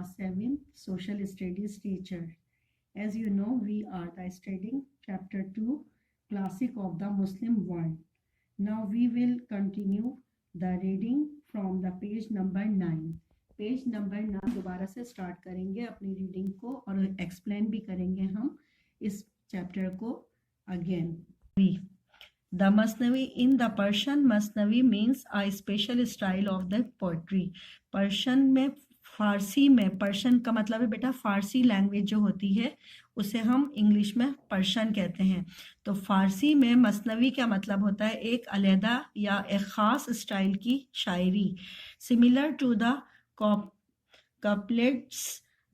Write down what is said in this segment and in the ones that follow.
class 7 social studies teacher. As you know, we are studying chapter 2 classic of the Muslim world. Now we will continue the reading from the page number 9. Page number 9 दोबारा से start करेंगे अपनी reading को और explain भी करेंगे हम इस चैप्टर को again. The Masnavi in the Persian Masnavi means a special style of the poetry. Persian में फारसी में पर्शियन का मतलब है बेटा फारसी लैंग्वेज जो होती है उसे हम इंग्लिश में पर्शियन कहते हैं. तो फारसी में मसनवी का मतलब होता है एक अलहदा या एक ख़ास स्टाइल की शायरी. Similar to the couplets,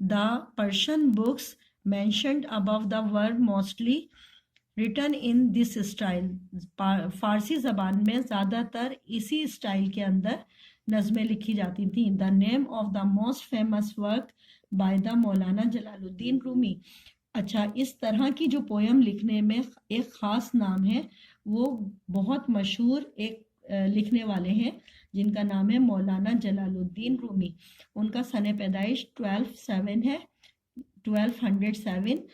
the Persian books mentioned above the were mostly written in this style. फारसी ज़बान में ज़्यादातर इसी स्टाइल के अंदर नज़में लिखी जाती थी. The name of the most famous work by the मौलाना जलालुद्दीन रूमी. अच्छा, इस तरह की जो पोयम लिखने में एक ख़ास नाम है, वो बहुत मशहूर एक लिखने वाले हैं जिनका नाम है मौलाना जलालुद्दीन रूमी. उनका सन पैदाइश 1207 है, 1207,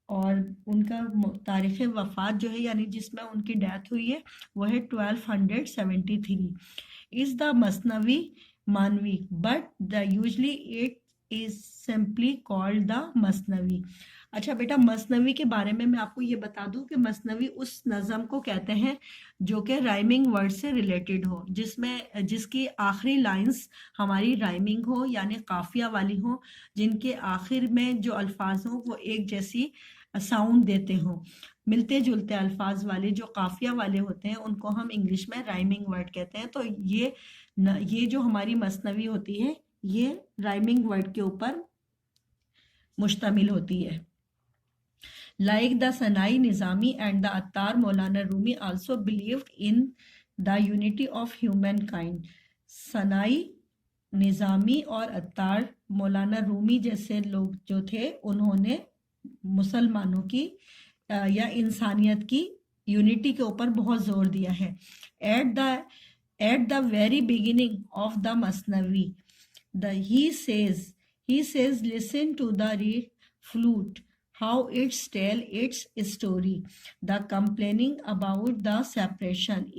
और उनका तारीख़ वफ़ात जो है यानी जिसमें उनकी डेथ हुई है वह है 1273. इज़ द मसनवी मानवी but the usually it is simply called the मसनवी. अच्छा बेटा, मसनवी के बारे में मैं आपको ये बता दूं कि मसनवी उस नज़म को कहते हैं जो कि राइमिंग वर्ड से रिलेटेड हो, जिसकी आखिरी लाइंस हमारी राइमिंग हो यानी काफिया वाली हो, जिनके आखिर में जो अल्फाज हों वो एक जैसी साउंड देते हों. मिलते जुलते अल्फाज वाले जो काफिया वाले होते हैं उनको हम इंग्लिश में राइमिंग वर्ड कहते हैं. तो ये जो हमारी मसनवी होती है ये राइमिंग वर्ड के ऊपर मुश्तमिल होती है. Like the Sanai Nizami and the Attar, Maulana Rumi also believed in the unity of humankind. सनाई, निज़ामी और अत्तार, मौलाना रूमी जैसे लोग जो थे उन्होंने मुसलमानों की या इंसानियत की यूनिटी के ऊपर बहुत ज़ोर दिया है. At the very beginning of the Masnavi, he says listen to the reed flute, how it's tell its story, the complaining about the separation.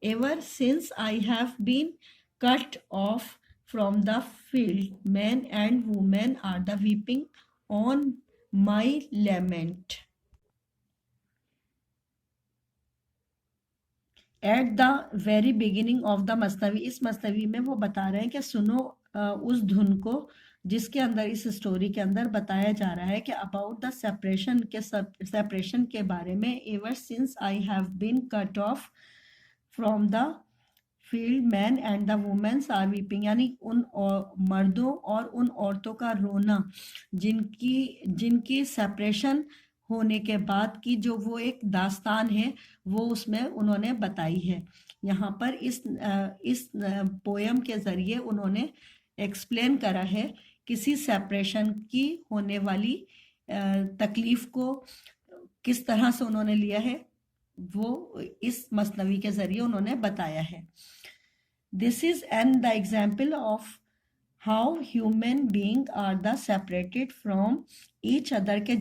Ever since I have been cut off from the field, men and women are the weeping on my lament. At the very beginning of the मसनवी, इस मसनवी में वो बता रहे हैं कि सुनो उस धुन को जिसके अंदर इस स्टोरी के अंदर बताया जा रहा है कि अबाउट द सेपरेशन के बारे में. Ever since I have been cut off from the field, man and the womens are weeping, यानी उन मर्दों और उन औरतों का रोना जिनकी सेपरेशन होने के बाद की जो वो एक दास्तान है वो उसमें उन्होंने बताई है. यहाँ पर इस पोयम के ज़रिए उन्होंने एक्सप्लेन करा है किसी सेपरेशन की होने वाली तकलीफ़ को किस तरह से उन्होंने लिया है, वो इस मसनवी के ज़रिए उन्होंने बताया है. This is and the example of how human being are the separated from each other, के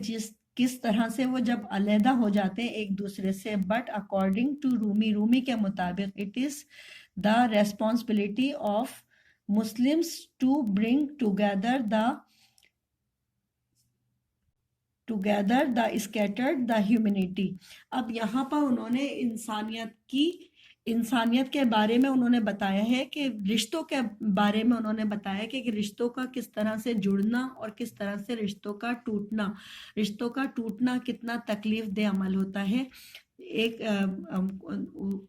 किस तरह से वो जब अलहदा हो जाते हैं एक दूसरे से. बट अकॉर्डिंग टू रूमी के मुताबिक it is the responsibility of Muslims to bring together the scattered, the humanity. अब यहाँ पर उन्होंने इंसानियत के बारे में उन्होंने बताया है कि रिश्तों के बारे में उन्होंने बताया कि रिश्तों का किस तरह से जुड़ना और किस तरह से रिश्तों का टूटना कितना तकलीफ दे अमल होता है एक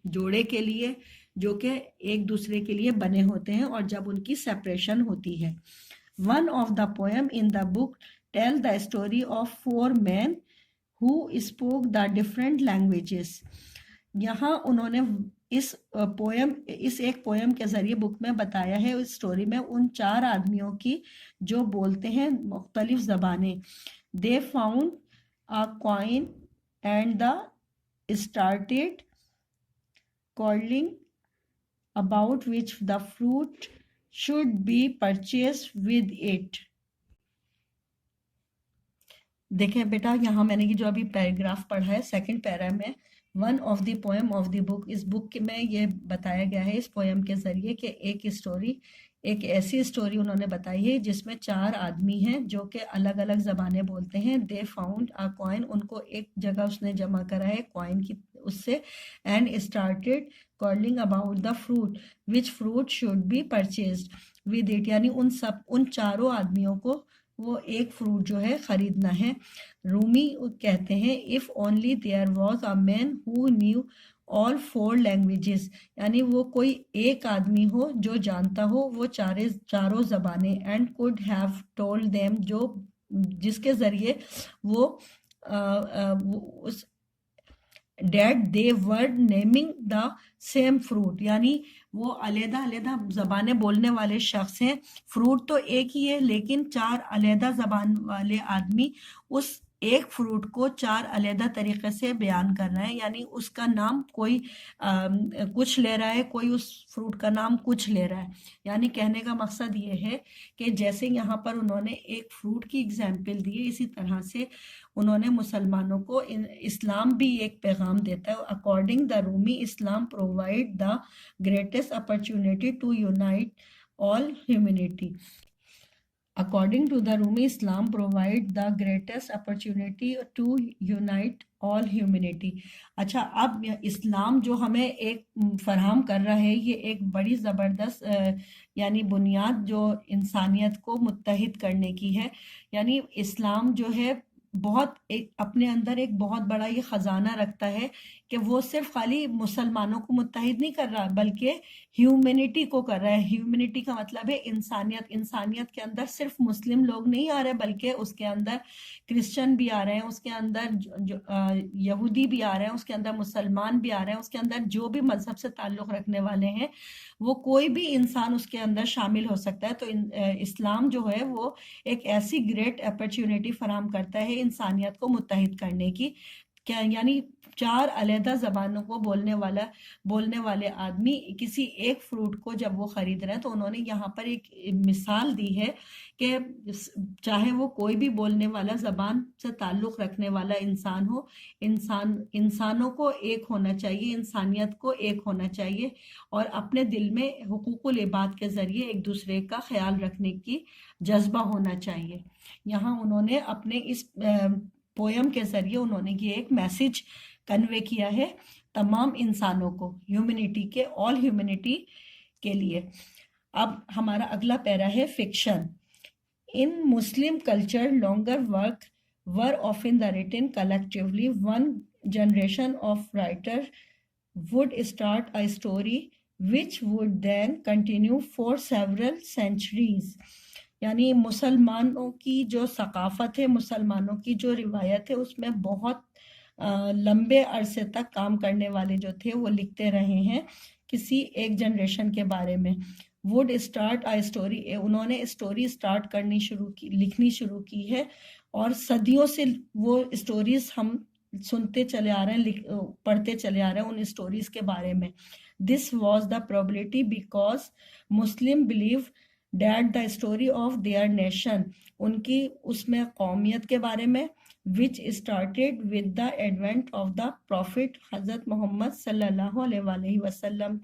जोड़े के लिए जो कि एक दूसरे के लिए बने होते हैं और जब उनकी सेपरेशन होती है. One of the poem in the book tell the story of 4 men who spoke the different languages. यहाँ उन्होंने इस एक पोएम के ज़रिए बुक में बताया है उस स्टोरी में उन 4 आदमियों की जो बोलते हैं मुख्तलिफ ज़बानें. They found a coin and the started quarreling about which the fruit should be purchased with it। देखें बेटा, यहाँ मैंने ये जो अभी पैराग्राफ पढ़ा है सेकंड पैरा में, one of the poem of the book, इस बुक में ये बताया गया है इस पोएम के जरिए कि एक ऐसी स्टोरी उन्होंने बताई है जिसमें 4 आदमी हैं जो कि अलग अलग ज़बानें बोलते हैं। दे फाउंड अ कॉइन, उनको एक जगह उसने जमा करा है कॉइन की उससे, and started calling about the fruit which fruit should be purchased with it, यानी उन चारों आदमियों को वो एक फ्रूट जो है खरीदना है। रूमी कहते हैं if only there was a man who knew all 4 languages, यानी वो कोई एक आदमी हो जो जानता हो वो चारों जबानें, and could have told them, जो जिसके जरिए वो उस that they were naming the same fruit, यानी वो अलहदा अलहदा ज़बानें बोलने वाले शख्स हैं। फ्रूट तो एक ही है लेकिन 4 अलहदा ज़बान वाले आदमी उस एक फ्रूट को 4 अलहदा तरीके से बयान कर रहे हैं, यानी उसका नाम कोई कुछ ले रहा है, कोई उस फ्रूट का नाम कुछ ले रहा है। यानी कहने का मकसद ये है कि जैसे यहाँ पर उन्होंने एक फ्रूट की एग्जाम्पल दी है, इसी तरह से उन्होंने मुसलमानों को इस्लाम भी एक पैगाम देता है। According the Rumi, Islam provide the greatest opportunity to unite all humanity. According to the Rumi, Islam provide the greatest opportunity to unite all humanity। अच्छा, अब इस्लाम जो हमें एक फराहम कर रहा है, ये एक बड़ी ज़बरदस्त यानी बुनियाद जो इंसानियत को मुत्तहिद करने की है। यानी इस्लाम जो है बहुत एक अपने अंदर एक बहुत बड़ा ये ख़जाना रखता है कि वो सिर्फ खाली मुसलमानों को मुत्तहिद नहीं कर रहा बल्कि ह्यूमैनिटी को कर रहा है। ह्यूमैनिटी का मतलब है इंसानियत। इंसानियत के अंदर सिर्फ मुस्लिम लोग नहीं आ रहे बल्कि उसके अंदर क्रिश्चियन भी आ रहे हैं, उसके अंदर यहूदी भी आ रहे हैं, उसके अंदर मुसलमान भी आ रहे हैं, उसके अंदर जो भी मजहब से ताल्लुक़ रखने वाले हैं वो कोई भी इंसान उसके अंदर शामिल हो सकता है। तो इस्लाम जो है वो एक ऐसी ग्रेट अपॉर्चुनिटी फराहम करता है इंसानियत को मुत्तहिद करने की। क्या यानी 4 अलहदा ज़बानों को बोलने वाले आदमी किसी एक फ्रूट को जब वो ख़रीद रहे हैं, तो उन्होंने यहाँ पर एक मिसाल दी है कि चाहे वो कोई भी बोलने वाला ज़बान से ताल्लुक़ रखने वाला इंसान हो, इंसानों को एक होना चाहिए, इंसानियत को एक होना चाहिए और अपने दिल में हुकूकुल इबाद के ज़रिए एक दूसरे का ख्याल रखने की जज्बा होना चाहिए। यहाँ उन्होंने अपने इस पोयम के ज़रिए उन्होंने ये एक मैसेज कन्वे किया है तमाम इंसानों को, ह्यूमैनिटी के, ऑल ह्यूमैनिटी के लिए। अब हमारा अगला पैरा है fiction. In Muslim culture longer work were often the written collectively. One generation of writer would start a story which would then continue for several centuries। यानी मुसलमानों की जो सकाफ़त है, मुसलमानों की जो रिवायत है, उसमें बहुत लंबे अरसे तक काम करने वाले जो थे वो लिखते रहे हैं किसी एक जनरेशन के बारे में। वुड स्टार्ट आ स्टोरी, उन्होंने स्टोरी स्टार्ट लिखनी शुरू की है और सदियों से वो स्टोरीज हम सुनते चले आ रहे हैं, पढ़ते चले आ रहे हैं उन स्टोरीज के बारे में। This was the probability because Muslim believe that the story of their nation, उनकी उसमें कौमियत के बारे में, which started with the advent of the Prophet Hazrat Muhammad sallallahu alaihi wasallam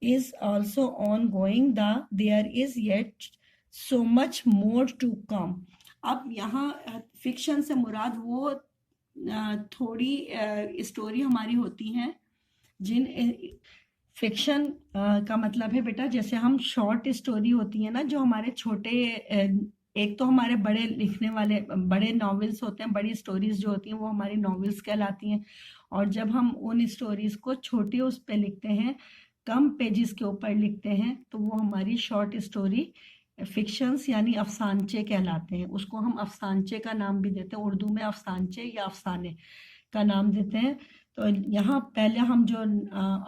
is also ongoing. There is yet so much more to come। अब यहाँ fiction से मुराद वो थोड़ी स्टोरी हमारी होती हैं जिन फिक्शन का मतलब है बेटा, जैसे हम शॉर्ट स्टोरी होती है ना जो हमारे छोटे, एक तो हमारे बड़े लिखने वाले बड़े नॉवेल्स होते हैं, बड़ी स्टोरीज जो होती हैं वो हमारी नॉवेल्स कहलाती हैं। और जब हम उन स्टोरीज को छोटी उस पे लिखते हैं, कम पेजेस के ऊपर लिखते हैं, तो वो हमारी शॉर्ट स्टोरी फिक्शंस यानी अफसानचे कहलाते हैं। उसको हम अफसानचे का नाम भी देते हैं, उर्दू में अफसानचे या अफसाने का नाम देते हैं। तो यहाँ पहले हम जो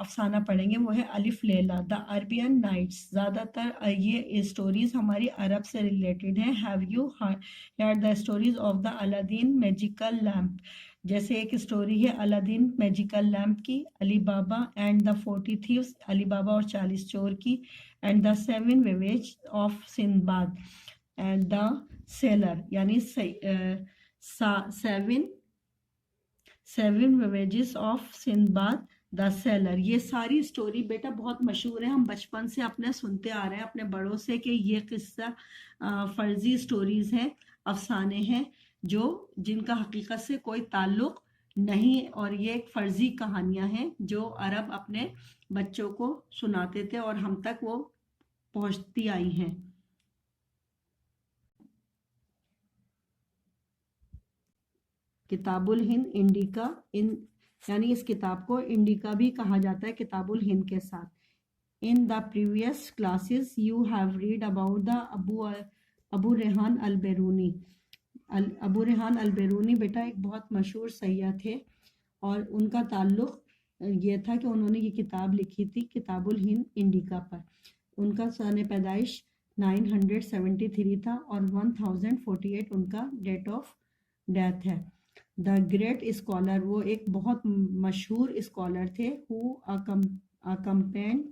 अफसाना पढ़ेंगे वो है अलिफ लैला द अरबियन नाइट्स। ज़्यादातर ये स्टोरीज हमारी अरब से रिलेटेड हैं। Have you heard the stories of the Aladdin magical lamp. जैसे एक स्टोरी है अलादीन मैजिकल लैम्प की, Ali Baba and the 40 thieves, Ali Baba और 40 चोर की, and the 7 voyages of Sindbad and the sailor, यानी 7 voyages of Sindbad the sailor. ये सारी स्टोरी बेटा बहुत मशहूर है, हम बचपन से अपने सुनते आ रहे हैं अपने बड़ों से कि ये किस्सा फर्जी स्टोरीज हैं, अफसाने हैं जो जिनका हकीकत से कोई ताल्लुक नहीं, और ये एक फर्जी कहानियां हैं जो अरब अपने बच्चों को सुनाते थे और हम तक वो पहुंचती आई हैं। किताबुल हिंद इंडिका, यानी इस किताब को इंडिका भी कहा जाता है किताबुल हिंद के साथ। In the previous classes you have read about the Abu Rehan al Biruni. Abu Rehan al बैरूनी बेटा एक बहुत मशहूर सैय्यद थे और उनका ताल्लुक ये था कि उन्होंने ये किताब लिखी थी किताबुल हिंद इंडिका पर। उनका सन पैदाइश 973 था और 1048 उनका डेट ऑफ डेथ है। द ग्रेट स्कॉलर, वो एक बहुत मशहूर स्कॉलर थे, who accompanied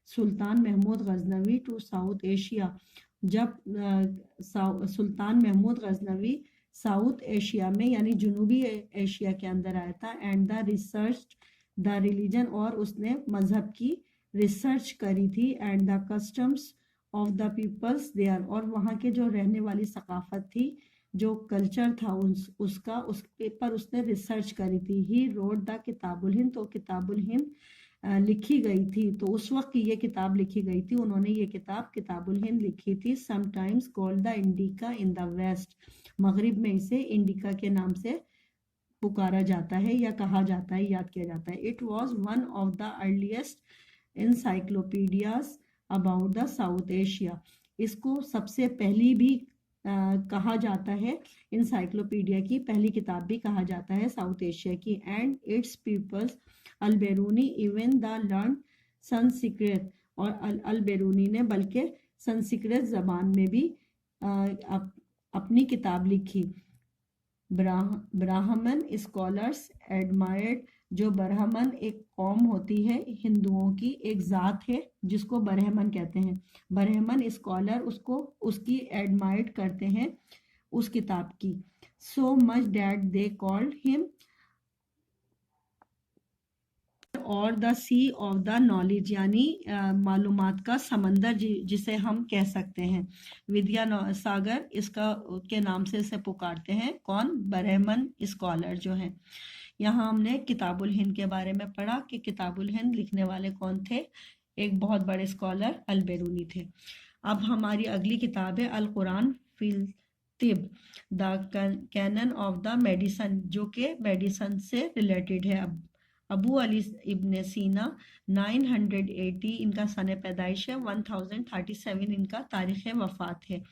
Sultan Mahmud Ghaznavi to South Asia. जब सुल्तान महमूद गजनवी साउथ एशिया में यानी जनूबी एशिया के अंदर आया था, and the research the religion, और उसने मजहब की रिसर्च करी थी, and the customs of the peoples there, और वहाँ के जो रहने वाली सकाफत थी, जो कल्चर था उसका, उस पर उसने रिसर्च करी थी। ही रोड द किताबुल हिंद, तो किताबुल हिंद लिखी गई थी, तो उस वक्त ये किताब लिखी गई थी, उन्होंने ये किताब किताबुल हिंद लिखी थी। Sometimes called the Indica in the west, मगरिब में इसे इंडिका के नाम से पुकारा जाता है या कहा जाता है, याद किया जाता है। It was one of the earliest encyclopedias about the South Asia, इसको सबसे पहली भी कहा जाता है, इंसाइक्लोपीडिया की पहली किताब भी कहा जाता है साउथ एशिया की। And its peoples al Biruni even the learn Sanskrit, और अल बैरूनी ने बल्कि संस्कृत जबान में भी अपनी किताब लिखी। ब्राह्मण स्कॉलर्स एडमायर्ड, जो ब्राह्मण एक कौम होती है हिंदुओं की, एक ज़ात है जिसको ब्राह्मण कहते हैं, ब्राह्मण स्कॉलर उसको उसकी एडमायर्ड करते हैं उस किताब की। So much that they called him और the sea of the knowledge, यानी मालूमात का समंदर जिसे हम कह सकते हैं। विद्या सागर इसका के नाम से इसे पुकारते हैं, कौन? ब्राह्मण स्कॉलर जो है। यहाँ हमने किताबुल हिंद के बारे में पढ़ा कि किताबुल हिंद लिखने वाले कौन थे, एक बहुत बड़े स्कॉलर अल बैरूनी थे। अब हमारी अगली किताब है अल कुरान फिल तिब, the canon of the medicine, जो कि मेडिसन से रिलेटेड है। अबू अली इब्न सीना 980 इनका सन पैदाइश है, 1037 इनका तारीख़ वफ़ात है।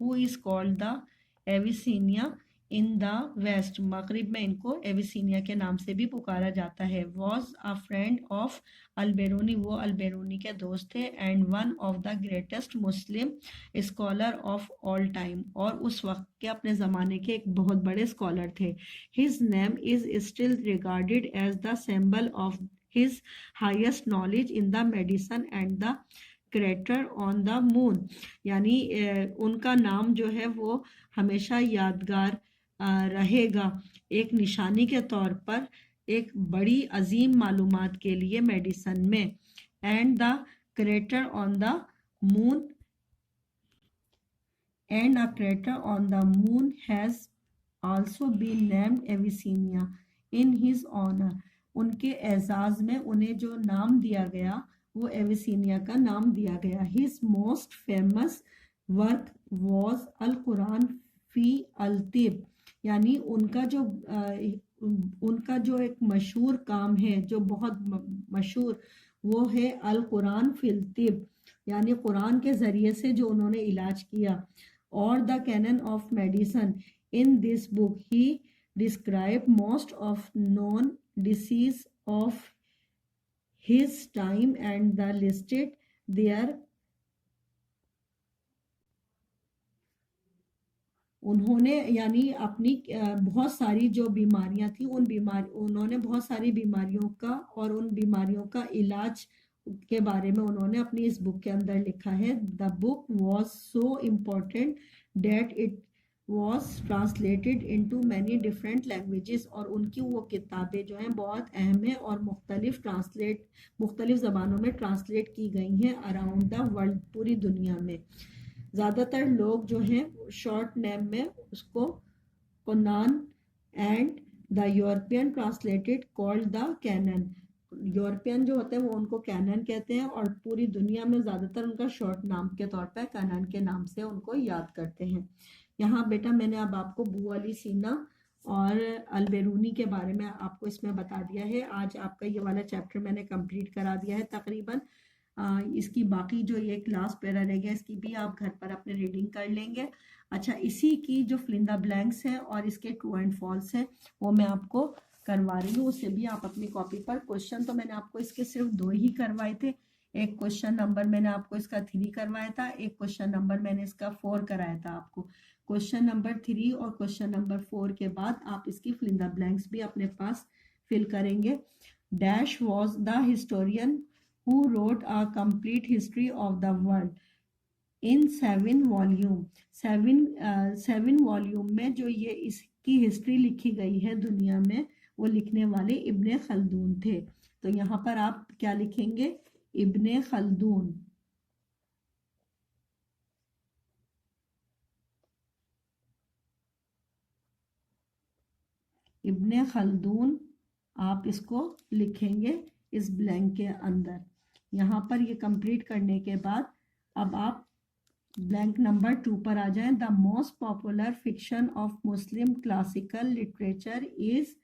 Who is called the Avicenna in the west, मगरिब में इनको एविसीनिया के नाम से भी पुकारा जाता है। वॉज अ फ्रेंड ऑफ अल बैरूनी, वो अल बैरूनी के दोस्त थे। And one of the greatest Muslim scholar of all time, और उस वक्त के अपने ज़माने के एक बहुत बड़े स्कॉलर थे। His name is still regarded as the symbol of his highest knowledge in the medicine and the crater on the moon, यानी उनका नाम जो है वो हमेशा यादगार रहेगा एक निशानी के तौर पर, एक बड़ी अजीम मालूमात के लिए मेडिसन में। And the crater on the moon, and a crater on the moon has also been named Avicenna in his honour, उनके एजाज में उन्हें जो नाम दिया गया वो एविसीनिया का नाम दिया गया। His most famous work was अल कुरान फी अल तिब, यानी उनका जो एक मशहूर काम है, जो बहुत मशहूर, वो है अल कुरान फिल तिब, यानी कुरान के ज़रिए से जो उन्होंने इलाज किया। और the canon of medicine, in this book he describe most of known disease of his time and the listed their उन्होंने यानी अपनी बहुत सारी जो बीमारियां थी उन्होंने बहुत सारी बीमारियों का और उन बीमारियों का इलाज के बारे में उन्होंने अपनी इस बुक के अंदर लिखा है. The book was so important that it was translated into many different languages. और उनकी वो किताबें जो हैं बहुत अहम है और मुख्तलिफ ज़बानों में ट्रांसलेट की गई हैं अराउंड द वर्ल्ड, पूरी दुनिया में. ज़्यादातर लोग जो हैं शॉर्ट नेम में उसको Quran and the European translated called the canon. European जो होते हैं वो उनको कैनन कहते हैं और पूरी दुनिया में ज़्यादातर उनका शॉर्ट नाम के तौर पर कैनन के नाम से उनको याद करते हैं. यहाँ बेटा मैंने अब आपको बू अली सीना और अलबेरूनी के बारे में आपको इसमें बता दिया है. आज आपका ये वाला चैप्टर मैंने कंप्लीट करा दिया है तकरीबन. इसकी बाकी जो ये लास्ट पैरा रह गया इसकी भी आप घर पर अपने रीडिंग कर लेंगे. अच्छा, इसी की जो फिल इन द ब्लैंक्स हैं और इसके ट्रू एंड फॉल्स हैं वो मैं आपको करवा रही हूँ. उससे भी आप अपनी कॉपी पर क्वेश्चन तो मैंने आपको इसके सिर्फ 2 ही करवाए थे. एक क्वेश्चन नंबर मैंने आपको इसका 3 करवाया था, एक क्वेश्चन नंबर मैंने इसका 4 कराया था आपको. क्वेश्चन नंबर 3 और क्वेश्चन नंबर 4 के बाद आप इसकी फिल इन द ब्लैंक्स भी अपने पास फिल करेंगे. Dash was the historian who wrote a complete history of the world in 7 volume. 7 volume में जो ये इसकी हिस्ट्री लिखी गई है दुनिया में वो लिखने वाले इब्ने खल्दून थे. तो यहाँ पर आप क्या लिखेंगे? इब्ने खल्दून. इब्ने खल्दून आप इसको लिखेंगे इस ब्लैंक के अंदर. यहाँ पर ये कंप्लीट करने के बाद अब आप ब्लैंक नंबर 2 पर आ जाएं. The most popular fiction of Muslim classical literature is,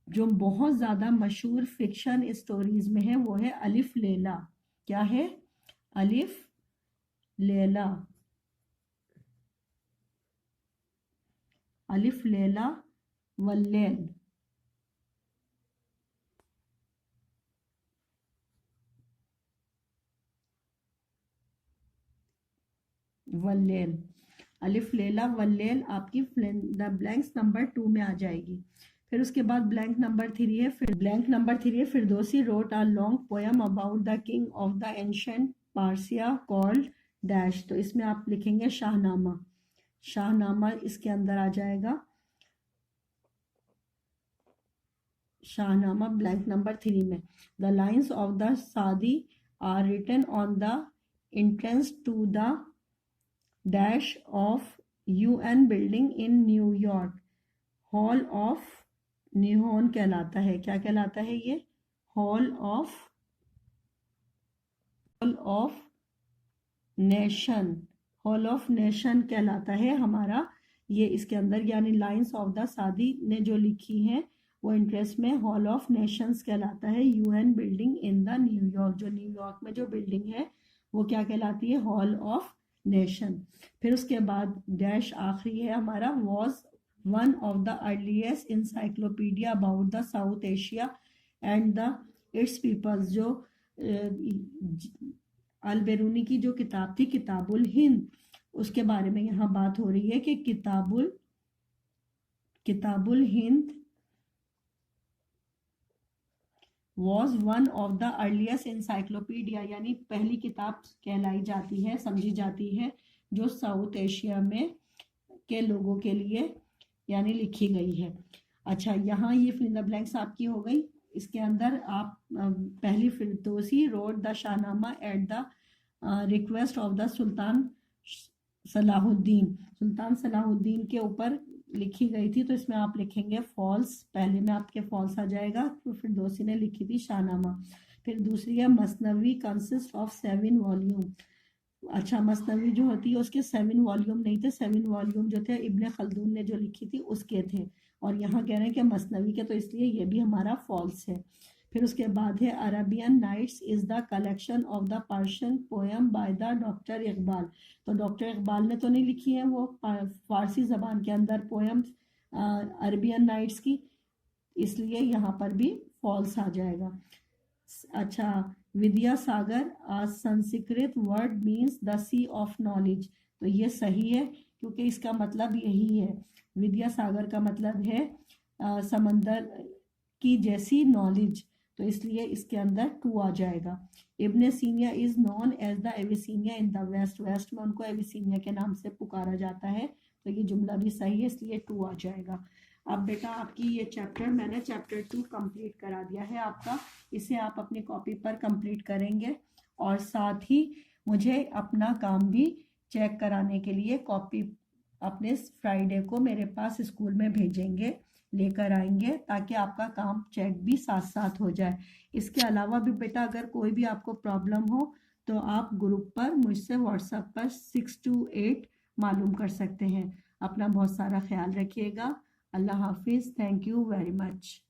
जो बहुत ज़्यादा मशहूर फिक्शन स्टोरीज में है वो है अलिफ लैला. क्या है? अलिफ लैला. अलिफ लैला वल्लैल. वल्लैल. अलिफ लैला वल्लैल आपकी द ब्लैंक्स नंबर 2 में आ जाएगी. फिर उसके बाद ब्लैंक नंबर 3 है. फिर ब्लैंक नंबर 3 है Firdausi wrote a long poem about the king of the ancient Persia called dash. तो इसमें आप लिखेंगे शाहनामा. शाहनामा इसके अंदर आ जाएगा. शाहनामा ब्लैंक नंबर 3 में. The lines of the Saadi are written on the entrance to the dash of UN building in New York. Hall of न्यूहॉर्न कहलाता है. क्या कहलाता है ये? Hall of nation. Hall of nation कहलाता है हमारा ये इसके अंदर. यानी लाइन्स ऑफ द सादी ने जो लिखी है वो इंटरेस्ट में हॉल ऑफ नेशंस कहलाता है. UN building in the New York, जो न्यूयॉर्क में जो बिल्डिंग है वो क्या कहलाती है? Hall of nation. फिर उसके बाद डैश आखिरी है हमारा. Was one of the earliest encyclopedia about the South Asia and the its peoples. जो अलबेरूनी की जो किताब थी किताबुल हिंद, उसके बारे में यहाँ बात हो रही है कि Kitabul Hind was one of the earliest encyclopedia, यानी पहली किताब कहलाई जाती है, समझी जाती है जो साउथ एशिया में के लोगों के लिए यानी लिखी गई है. अच्छा, यहाँ ये फिल इन द ब्लैंक्स आपकी हो गई. इसके अंदर आप पहली Firdausi wrote the Shahnameh at the request of the sultan Salahuddin. सुल्तान सलाहुद्दीन के ऊपर लिखी गई थी. तो इसमें आप लिखेंगे फॉल्स. पहले में आपके फॉल्स आ जाएगा. तो फिरदौसी ने लिखी थी शाहनामा. फिर दूसरी है मसनवी कंसिस्ट ऑफ 7 वॉल्यूम. अच्छा, मसनवी जो होती है उसके 7 वॉल्यूम नहीं थे. 7 वॉल्यूम जो थे इब्ने खल्दून ने जो लिखी थी उसके थे. और यहाँ कह रहे हैं कि मसनवी के, तो इसलिए ये भी हमारा फॉल्स है. फिर उसके बाद है Arabian nights is the collection of the Persian poem by the doctor Iqbal. तो डॉक्टर इकबाल ने तो नहीं लिखी है वो फारसी ज़बान के अंदर पोएम अरबियन नाइट्स की. इसलिए यहाँ पर भी फॉल्स आ जाएगा। अच्छा, Vidyasagar, a Sanskrit word means the sea of knowledge, तो ये सही है क्योंकि इसका मतलब यही है। विद्यासागर का मतलब है समंदर की जैसी नॉलेज, तो इसलिए इसके अंदर 2 आ जाएगा। Ibn Sina is known as the Avicenna in the west, west में उनको एविसीनिया के नाम से पुकारा जाता है, तो ये जुमला भी सही है, इसलिए 2 आ जाएगा। अब बेटा आपकी ये चैप्टर मैंने चैप्टर 2 कंप्लीट करा दिया है आपका, इसे आप अपनी कॉपी पर कंप्लीट करेंगे और साथ ही मुझे अपना काम भी चेक कराने के लिए कॉपी अपने फ्राइडे को मेरे पास स्कूल में भेजेंगे, लेकर आएंगे, ताकि आपका काम चेक भी साथ साथ हो जाए। इसके अलावा भी बेटा अगर कोई भी आपको प्रॉब्लम हो तो आप ग्रुप पर मुझसे व्हाट्सएप पर 628 मालूम कर सकते हैं। अपना बहुत सारा ख्याल रखिएगा। अल्लाह हाफिज़। Thank you very much.